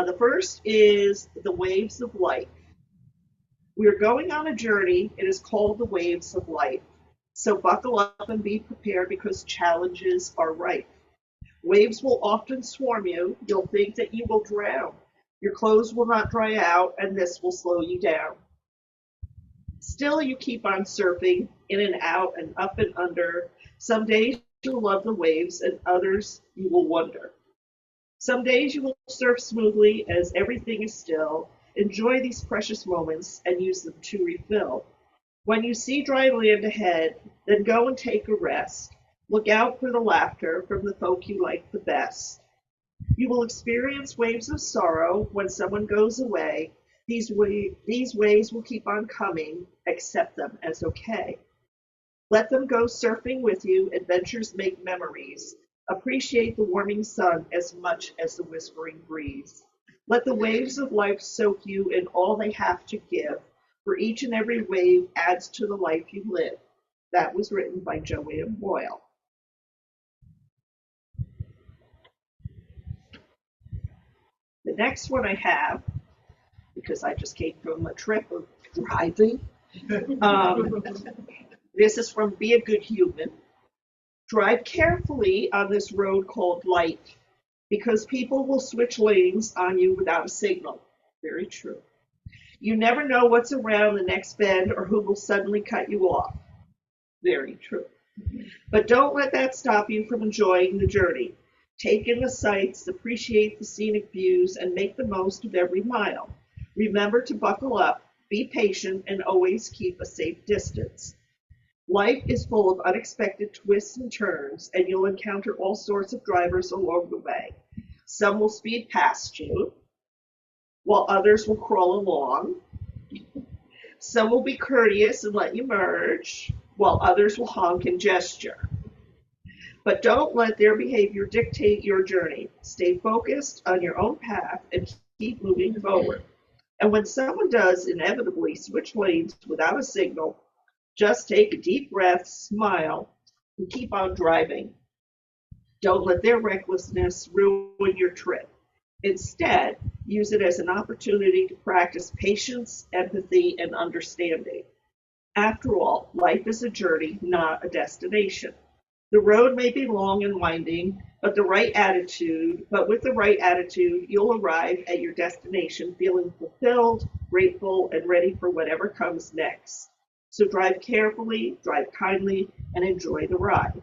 The first is the waves of life. We are going on a journey. It is called the waves of life. So buckle up and be prepared because challenges are rife. Waves will often swarm you. You'll think that you will drown. Your clothes will not dry out, and this will slow you down. Still, you keep on surfing in and out and up and under. Some days you'll love the waves, and others you will wonder. Some days you will surf smoothly as everything is still. Enjoy these precious moments and use them to refill. When you see dry land ahead, then go and take a rest. Look out for the laughter from the folk you like the best. You will experience waves of sorrow when someone goes away. These waves will keep on coming. Accept them as okay. Let them go surfing with you. Adventures make memories. Appreciate the warming sun as much as the whispering breeze. Let the waves of life soak you in all they have to give, for each and every wave adds to the life you live. That was written by Joanne Boyle. The next one I have, because I just came from a trip of driving, um, this is from Be a Good Human. Drive carefully on this road called life, because people will switch lanes on you without a signal. Very true. You never know what's around the next bend or who will suddenly cut you off. Very true. But don't let that stop you from enjoying the journey. Take in the sights, appreciate the scenic views, and make the most of every mile. Remember to buckle up, be patient, and always keep a safe distance. Life is full of unexpected twists and turns, and you'll encounter all sorts of drivers along the way. Some will speed past you, while others will crawl along. Some will be courteous and let you merge, while others will honk and gesture. But don't let their behavior dictate your journey. Stay focused on your own path and keep moving forward. And when someone does inevitably switch lanes without a signal, just take a deep breath, smile, and keep on driving. Don't let their recklessness ruin your trip. Instead, use it as an opportunity to practice patience, empathy, and understanding. After all, life is a journey, not a destination. The road may be long and winding, but with the right attitude, you'll arrive at your destination feeling fulfilled, grateful, and ready for whatever comes next. So drive carefully, drive kindly, and enjoy the ride.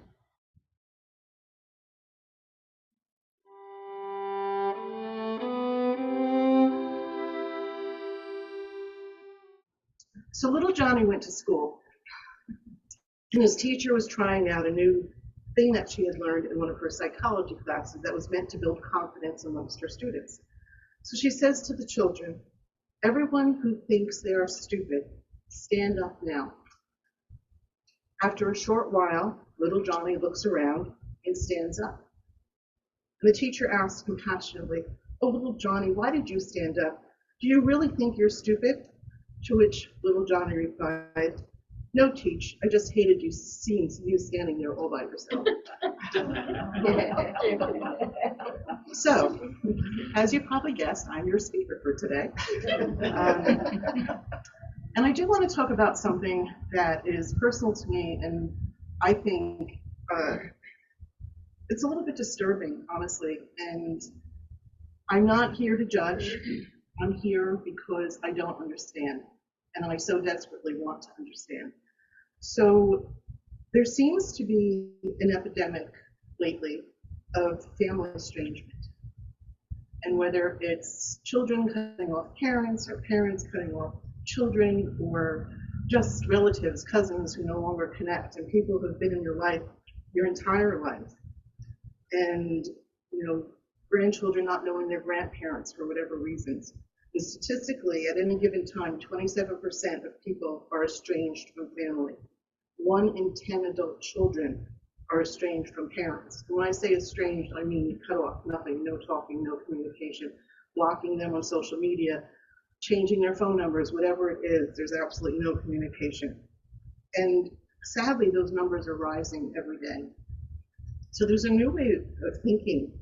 So little Johnny went to school, and his teacher was trying out a new thing that she had learned in one of her psychology classes that was meant to build confidence amongst her students. So she says to the children, "Everyone who thinks they are stupid, stand up now." After a short while, little Johnny looks around and stands up. And the teacher asks compassionately, "Oh, little Johnny, why did you stand up? Do you really think you're stupid?" To which little Johnny replied, "No, Teach, I just hated seeing you standing there all by yourself." So, as you probably guessed, I'm your speaker for today. And I do want to talk about something that is personal to me, and I think it's a little bit disturbing, honestly. And I'm not here to judge. I'm here because I don't understand, and I so desperately want to understand. So there seems to be an epidemic lately of family estrangement. And whether it's children cutting off parents or parents cutting off children or just relatives, cousins who no longer connect, and people who have been in your life your entire life. And, grandchildren not knowing their grandparents for whatever reasons. And statistically, at any given time, 27% of people are estranged from family. 1 in 10 adult children are estranged from parents. And when I say estranged, I mean cut off, nothing, no talking, no communication, blocking them on social media, changing their phone numbers, whatever it is, there's absolutely no communication. And sadly, those numbers are rising every day. So there's a new way of thinking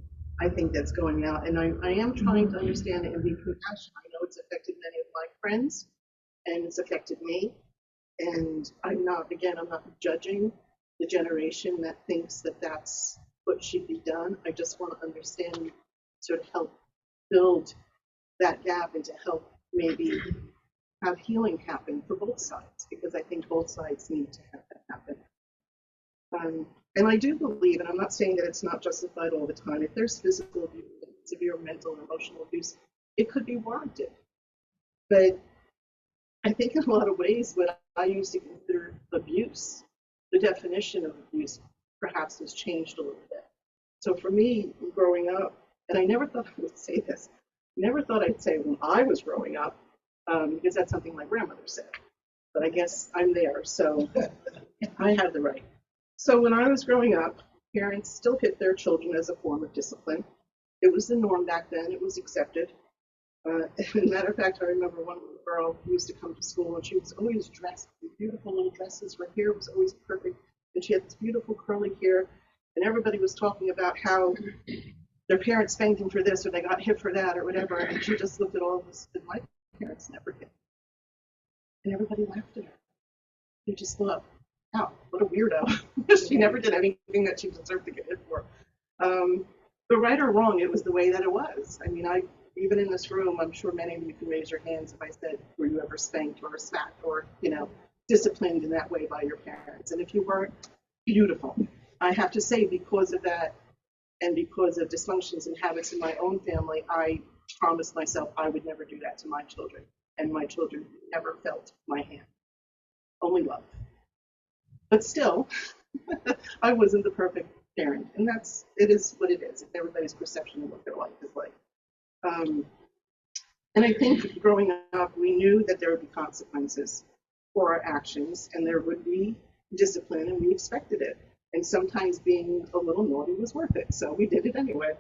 I think that's going out. And I am trying to understand it and be compassionate. I know it's affected many of my friends and it's affected me. And I'm not judging the generation that thinks that that's what should be done. I just want to understand, sort of help build that gap and to help maybe have healing happen for both sides, because I think both sides need to have that happen. And I do believe, and I'm not saying that it's not justified all the time, if there's physical abuse, severe mental and emotional abuse, it could be warranted. But I think in a lot of ways, what I used to consider abuse, the definition of abuse perhaps has changed a little bit. So for me, growing up, and I never thought I would say this, never thought I'd say when I was growing up, because that's something my grandmother said. But I guess I'm there, so I had the right. So when I was growing up, parents still hit their children as a form of discipline. It was the norm back then. It was accepted. As a matter of fact, I remember one little girl who used to come to school, and she was always dressed in beautiful little dresses. Her hair was always perfect, and she had this beautiful curly hair. And everybody was talking about how their parents spanked them for this, or they got hit for that, or whatever. And she just looked at all this, and my parents never hit. And everybody laughed at her. They just thought, wow, what a weirdo. She never did anything that she deserved to get hit for. But right or wrong, it was the way that it was. I mean, even in this room, I'm sure many of you can raise your hands if I said, were you ever spanked or smacked or, disciplined in that way by your parents? And if you weren't, beautiful. I have to say, because of that and because of dysfunctions and habits in my own family, I promised myself I would never do that to my children. And my children never felt my hand. Only love. But still, I wasn't the perfect parent. And it is what it is. It's everybody's perception of what their life is like. And I think growing up, we knew that there would be consequences for our actions and there would be discipline, and we expected it. And sometimes being a little naughty was worth it. So we did it anyway.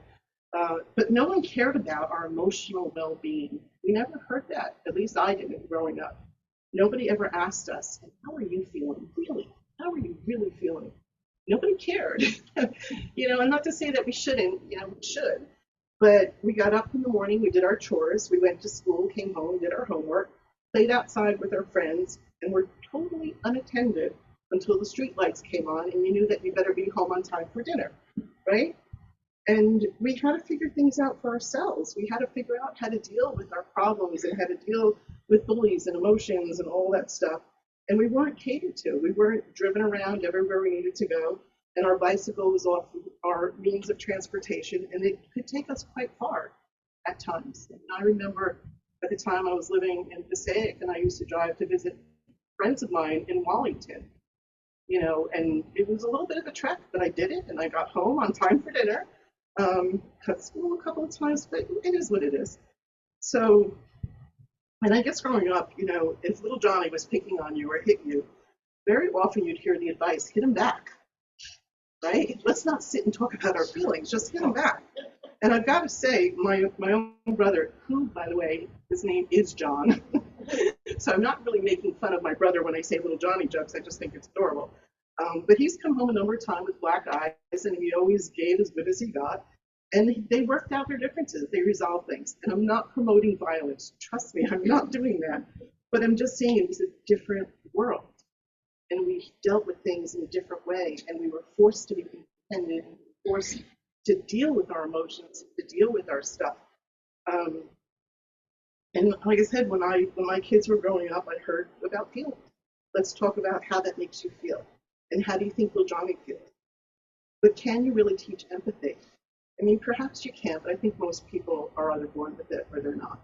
But no one cared about our emotional well being. We never heard that. At least I didn't growing up. Nobody ever asked us, how are you feeling? Really? How are you really feeling? Nobody cared. And not to say that we shouldn't, we should. But we got up in the morning, we did our chores, we went to school, came home, did our homework, played outside with our friends, and were totally unattended until the street lights came on and you knew that you better be home on time for dinner, right? And we had to figure things out for ourselves. We had to figure out how to deal with our problems and how to deal with bullies and emotions and all that stuff. And we weren't catered to. We weren't driven around everywhere we needed to go. And our bicycle was often our means of transportation, and it could take us quite far at times. And I remember at the time I was living in Passaic, and I used to drive to visit friends of mine in Wallington, and it was a little bit of a trek, but I did it, and I got home on time for dinner. Cut school a couple of times, but it is what it is. So, and I guess growing up, if little Johnny was picking on you or hit you, very often you'd hear the advice, hit him back. Right? Let's not sit and talk about our feelings, just hit him back. And I've got to say, my own brother, who, by the way, his name is John, so I'm not really making fun of my brother when I say little Johnny jokes, I just think it's adorable. But he's come home a number of times with black eyes, and he always gave as good as he got. And they worked out their differences, they resolved things. And I'm not promoting violence, trust me, I'm not doing that. But I'm just saying it was a different world. And we dealt with things in a different way, and we were forced to be independent, and forced to deal with our emotions, to deal with our stuff. And like I said, when my kids were growing up, I heard about feelings. Let's talk about how that makes you feel, and how do you think little Johnny feels? But can you really teach empathy? I mean, perhaps you can, but I think most people are either born with it or they're not.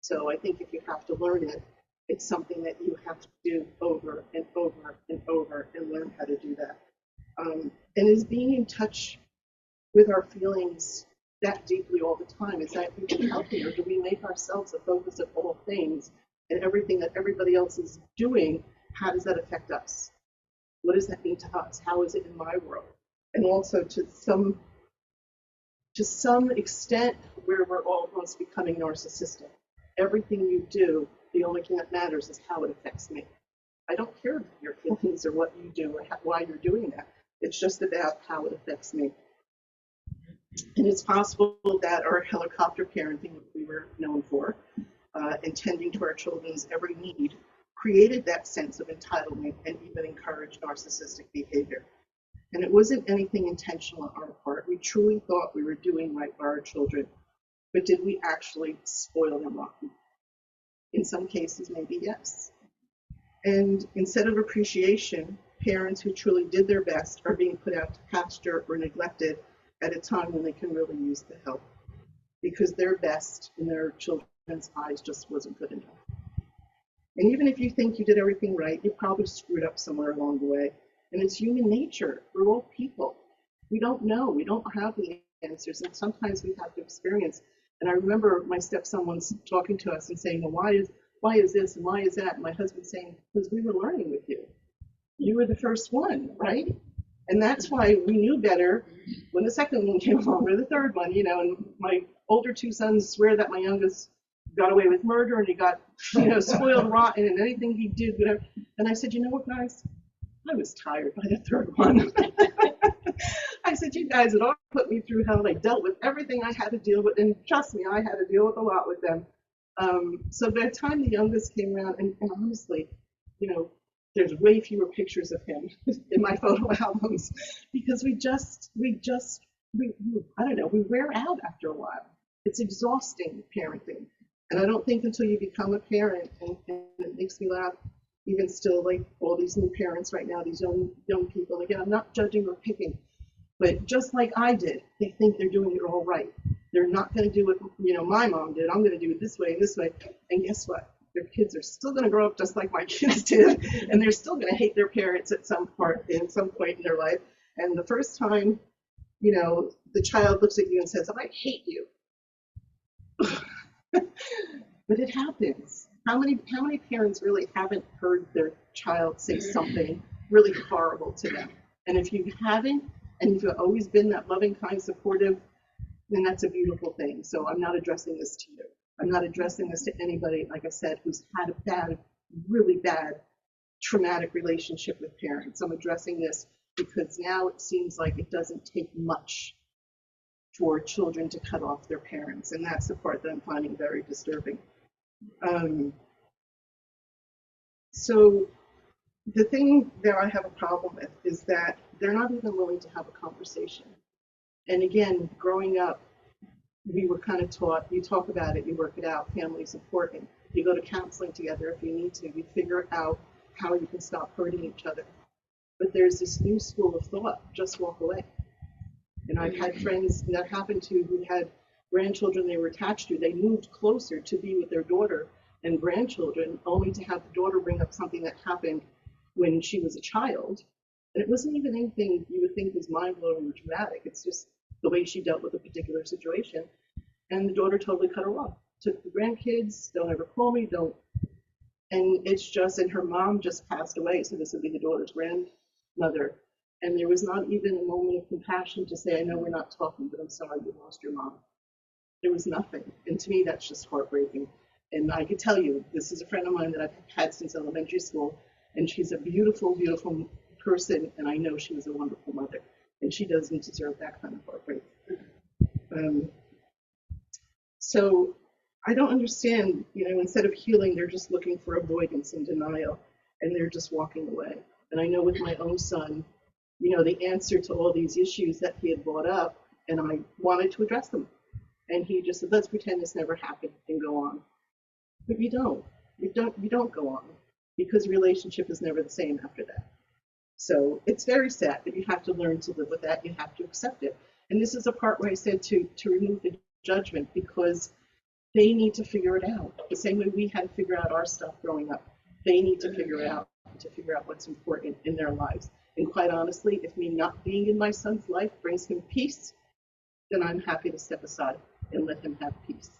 So I think if you have to learn it, it's something that you have to do over and over and over and learn how to do that. And is being in touch with our feelings that deeply all the time, is that even healthy, or do we make ourselves the focus of all things, and everything that everybody else is doing, how does that affect us? What does that mean to us? How is it in my world? And also to some extent where we're almost becoming narcissistic. Everything you do, the only thing that matters is how it affects me. I don't care about your feelings or what you do or why you're doing that. It's just about how it affects me. And it's possible that our helicopter parenting, which we were known for, and tending to our children's every need, created that sense of entitlement and even encouraged narcissistic behavior. And it wasn't anything intentional on our part. We truly thought we were doing right by our children, but did we actually spoil them rotten? In some cases, maybe yes. And instead of appreciation, parents who truly did their best are being put out to pasture or neglected at a time when they can really use the help because their best in their children's eyes just wasn't good enough. And even if you think you did everything right, you probably screwed up somewhere along the way. And it's human nature. We're all people. We don't know. We don't have the answers. And sometimes we have to experience. And I remember my stepson once talking to us and saying, well, why is this and why is that? And my husband saying, because we were learning with you. You were the first one, right? And that's why we knew better when the second one came along or the third one, you know, and my older two sons swear that my youngest got away with murder and he got, you know, spoiled rotten and anything he did, whatever. And I said, you know what, guys? I was tired by the third one. I said, you guys had all put me through hell. They dealt with everything I had to deal with. And trust me, I had to deal with a lot with them. So by the time the youngest came around, and honestly, you know, there's way fewer pictures of him in my photo albums because I don't know, we wear out after a while. It's exhausting parenting. And I don't think until you become a parent, and it makes me laugh, even still, like all these new parents right now, these young people, again, I'm not judging or picking, but just like I did, they think they're doing it all right. They're not going to do what, you know, my mom did. I'm going to do it this way and this way. And guess what? Their kids are still going to grow up just like my kids did, and they're still going to hate their parents at some point in their life. And the first time, you know, the child looks at you and says, I hate you. But it happens. How many parents really haven't heard their child say something really horrible to them? And if you haven't, and if you've always been that loving, kind, supportive, then that's a beautiful thing. So I'm not addressing this to you. I'm not addressing this to anybody, like I said, who's had a bad, really bad, traumatic relationship with parents. I'm addressing this because now it seems like it doesn't take much for children to cut off their parents. And that's the part that I'm finding very disturbing. So the thing that I have a problem with is that they're not even willing to have a conversation. And again, growing up, we were kind of taught, you talk about it, you work it out, family is important. You go to counseling together if you need to, you figure out how you can stop hurting each other. But there's this new school of thought, just walk away. And I've had friends that happened to who had grandchildren they were attached to. They moved closer to be with their daughter and grandchildren, only to have the daughter bring up something that happened when she was a child. And it wasn't even anything you would think was mind-blowing or dramatic. It's just the way she dealt with a particular situation. And the daughter totally cut her off. Took the grandkids, don't ever call me, don't. And it's just, and her mom just passed away, so this would be the daughter's grandmother. And there was not even a moment of compassion to say, I know we're not talking, but I'm sorry you lost your mom. There was nothing. And to me, that's just heartbreaking. And I could tell you, this is a friend of mine that I've had since elementary school, and she's a beautiful, beautiful person, and I know she was a wonderful mother. And she doesn't deserve that kind of heartbreak. So I don't understand, you know, instead of healing, they're just looking for avoidance and denial, and they're just walking away. And I know with my own son, you know, the answer to all these issues that he had brought up, and I wanted to address them. And he just said, let's pretend this never happened and go on. But you don't. You don't go on, because relationship is never the same after that. So it's very sad, but you have to learn to live with that. You have to accept it. And this is the part where I said to remove the judgment, because they need to figure it out. The same way we had to figure out our stuff growing up. They need to figure out what's important in their lives. And quite honestly, if me not being in my son's life brings him peace, then I'm happy to step aside and let him have peace.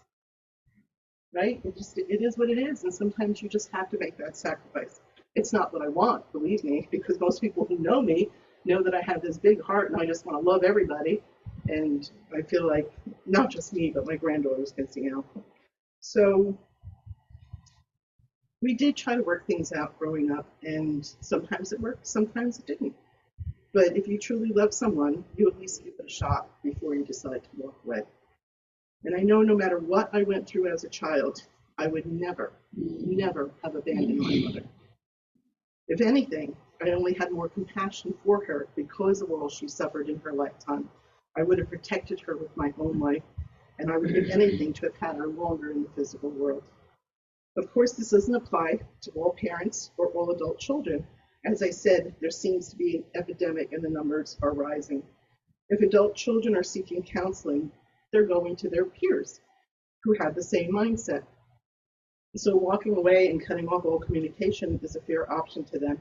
Right? It is what it is. And sometimes you just have to make that sacrifice. It's not what I want, believe me, because most people who know me know that I have this big heart and I just want to love everybody. And I feel like not just me, but my granddaughter's missing out. So we did try to work things out growing up, and sometimes it worked, sometimes it didn't. But if you truly love someone, you at least give it a shot before you decide to walk away. And I know no matter what I went through as a child, I would never, never have abandoned my mother. If anything, I only had more compassion for her because of all she suffered in her lifetime. I would have protected her with my own life, and I would give anything to have had her longer in the physical world. Of course, this doesn't apply to all parents or all adult children. As I said, there seems to be an epidemic and the numbers are rising. If adult children are seeking counseling, they're going to their peers who have the same mindset. So walking away and cutting off all communication is a fair option to them.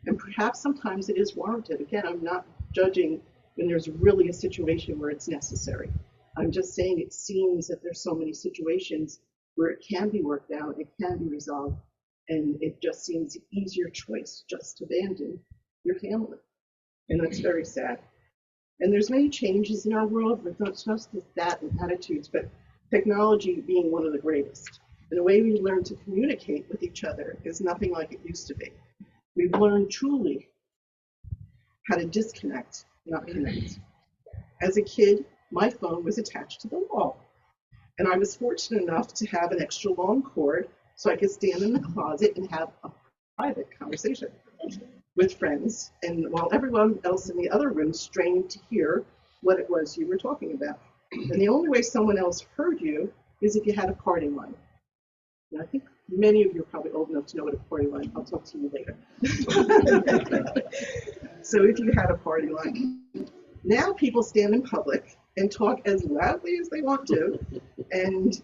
And perhaps sometimes it is warranted. Again, I'm not judging when there's really a situation where it's necessary. I'm just saying it seems that there's so many situations where it can be worked out, it can be resolved, and it just seems the easier choice just to abandon your family. And that's very sad. And there's many changes in our world, but not just that and attitudes, but technology being one of the greatest. And the way we learn to communicate with each other is nothing like it used to be. We've learned truly how to disconnect, not connect. As a kid, my phone was attached to the wall. And I was fortunate enough to have an extra long cord so I could stand in the closet and have a private conversation with friends, and while everyone else in the other room strained to hear what it was you were talking about. And the only way someone else heard you is if you had a party line. And I think many of you are probably old enough to know what a party line. I'll talk to you later. So if you had a party line, now people stand in public and talk as loudly as they want to, and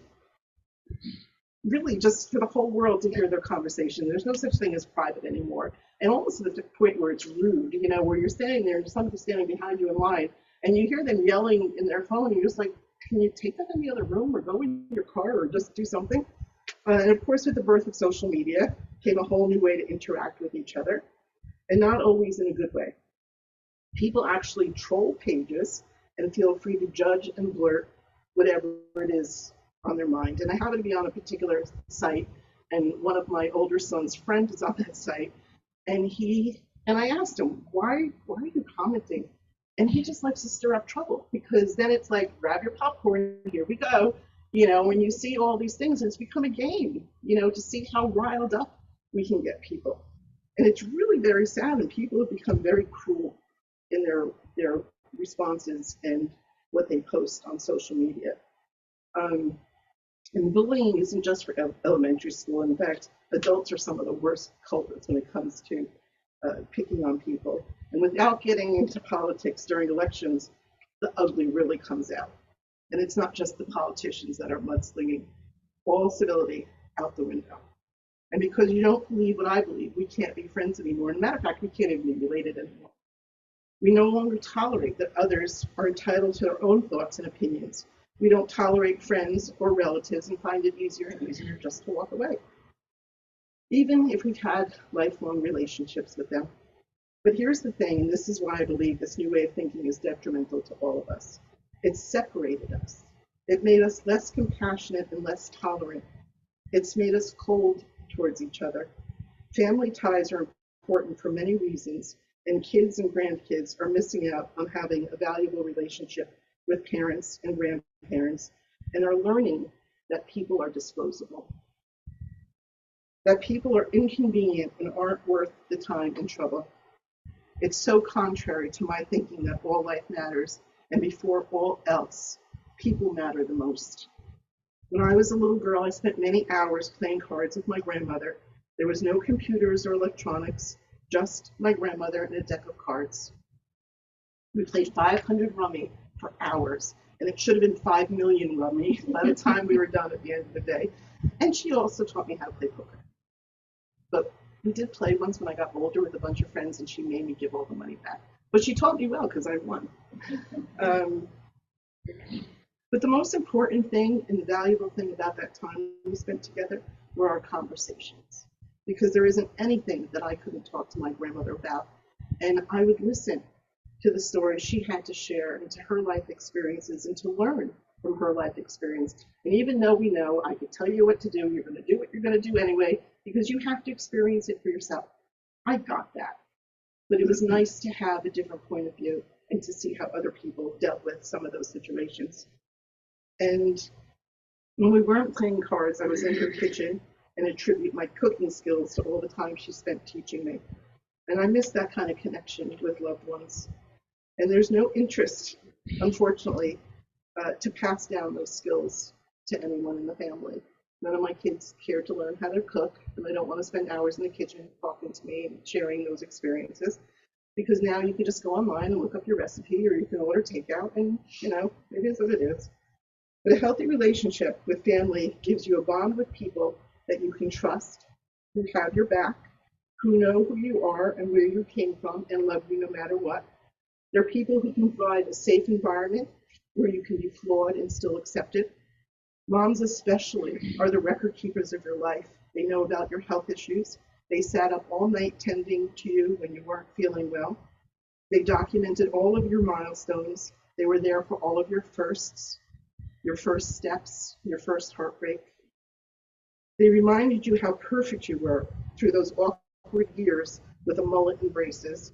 really just for the whole world to hear their conversation. There's no such thing as private anymore. And almost to the point where it's rude, where you're standing there and somebody's standing behind you in line and you hear them yelling in their phone and you're just like, can you take that in the other room or go in your car or just do something? And of course, with the birth of social media came a whole new way to interact with each other, and not always in a good way. People actually troll pages and feel free to judge and blurt whatever it is on their mind. And I happen to be on a particular site, and one of my older son's friend is on that site, and I asked him, why are you commenting? And he just likes to stir up trouble, because then it's like, grab your popcorn, here we go. When you see all these things, it's become a game, to see how riled up we can get people. And it's really very sad, and people have become very cruel in their responses and what they post on social media. And bullying isn't just for elementary school. In fact, adults are some of the worst culprits when it comes to picking on people. And without getting into politics during elections, the ugly really comes out. And it's not just the politicians that are mudslinging. All civility out the window. And because you don't believe what I believe, we can't be friends anymore. As a matter of fact, we can't even be related anymore. We no longer tolerate that others are entitled to their own thoughts and opinions. We don't tolerate friends or relatives and find it easier and easier just to walk away, even if we've had lifelong relationships with them. But here's the thing, and this is why I believe this new way of thinking is detrimental to all of us. It's separated us. It made us less compassionate and less tolerant. It's made us cold towards each other. Family ties are important for many reasons, and kids and grandkids are missing out on having a valuable relationship with parents and grandparents, and are learning that people are disposable, that people are inconvenient and aren't worth the time and trouble. It's so contrary to my thinking that all life matters, and before all else, people matter the most. When I was a little girl, I spent many hours playing cards with my grandmother. There was no computers or electronics, just my grandmother and a deck of cards. We played 500 rummy for hours, and it should have been 5 million rummy by the time we were done at the end of the day. And she also taught me how to play poker. But we did play once when I got older with a bunch of friends, and she made me give all the money back. But she taught me well because I won. But the most important thing and the valuable thing about that time we spent together were our conversations, because there isn't anything that I couldn't talk to my grandmother about. And I would listen to the stories she had to share and to her life experiences and to learn from her life experience. And even though we know I could tell you what to do, you're going to do what you're going to do anyway, because you have to experience it for yourself. I got that. but it was nice to have a different point of view and to see how other people dealt with some of those situations. And when we weren't playing cards, I was in her kitchen and attribute my cooking skills to all the time she spent teaching me. And I miss that kind of connection with loved ones. And there's no interest, unfortunately, to pass down those skills to anyone in the family. None of my kids care to learn how to cook, and they don't want to spend hours in the kitchen talking to me and sharing those experiences, because now you can just go online and look up your recipe, or you can order takeout, and it is what it is. But a healthy relationship with family gives you a bond with people that you can trust, who have your back, who know who you are and where you came from and love you no matter what. They're people who can provide a safe environment where you can be flawed and still accepted. Moms especially are the record keepers of your life. They know about your health issues. They sat up all night tending to you when you weren't feeling well. They documented all of your milestones. They were there for all of your firsts, your first steps, your first heartbreak. They reminded you how perfect you were through those awkward years with a mullet and braces.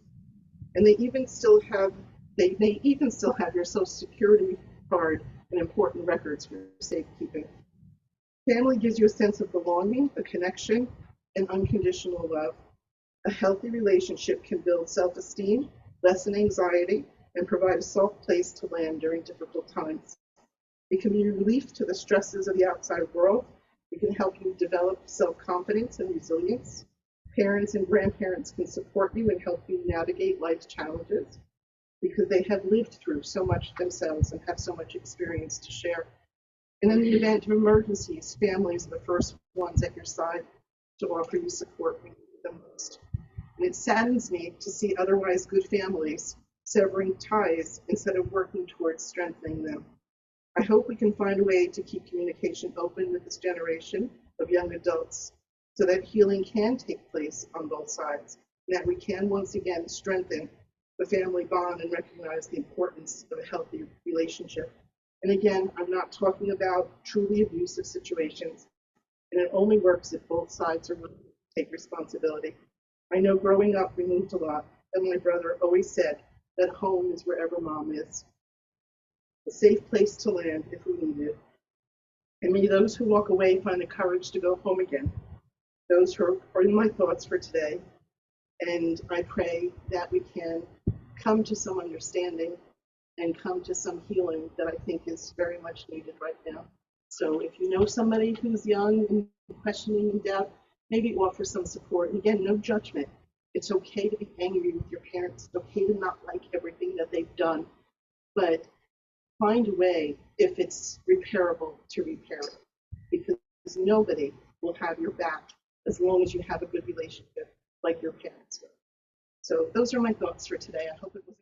And they may even still have your Social Security card and important records for safekeeping. Family gives you a sense of belonging, a connection, and unconditional love. A healthy relationship can build self-esteem, lessen anxiety, and provide a soft place to land during difficult times. It can be relief to the stresses of the outside world. It can help you develop self-confidence and resilience. Parents and grandparents can support you and help you navigate life's challenges because they have lived through so much themselves and have so much experience to share. And in the event of emergencies, families are the first ones at your side to offer you support when you need them most. And it saddens me to see otherwise good families severing ties instead of working towards strengthening them. I hope we can find a way to keep communication open with this generation of young adults so that healing can take place on both sides, and that we can once again strengthen the family bond and recognize the importance of a healthy relationship. And again, I'm not talking about truly abusive situations, and it only works if both sides are willing to take responsibility. I know growing up we moved a lot, and my brother always said that home is wherever mom is, a safe place to land if we need it. And may those who walk away find the courage to go home again. Those who are in my thoughts for today, and I pray that we can come to some understanding and come to some healing that I think is very much needed right now. So if you know somebody who's young and questioning and doubt, maybe offer some support. And again, no judgment. It's okay to be angry with your parents. It's okay to not like everything that they've done, but find a way, if it's repairable, to repair it, because nobody will have your back as long as you have a good relationship like your parents did. So those are my thoughts for today. I hope it was